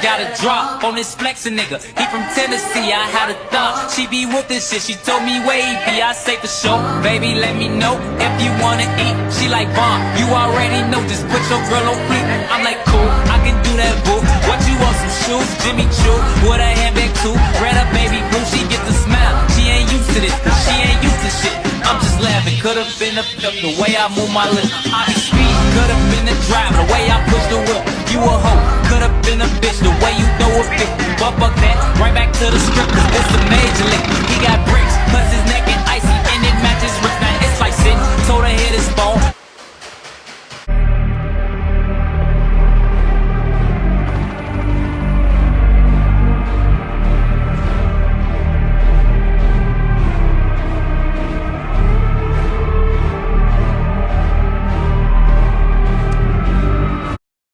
Got a drop on this flexin' nigga. He from Tennessee, I had a thought she be with this shit. She told me wavy, I say for sure. Baby, let me know if you wanna eat. She like, Vaughn, you already know, just put your girl on fleek. I'm like, cool, I can do that, boo. What you want, some shoes? Jimmy Choo, with a handbag too. Red up, baby blue, she get the smile. She ain't used to this, she ain't used to shit. I'm just laughing, could've been the way I move my lips. I be speed, could've been the driver, the way I push the whip. You a hoe, could've been a bitch, the way you throw a fit. But fuck that, right back to the script, cause this a major league. He got bricks, plus his name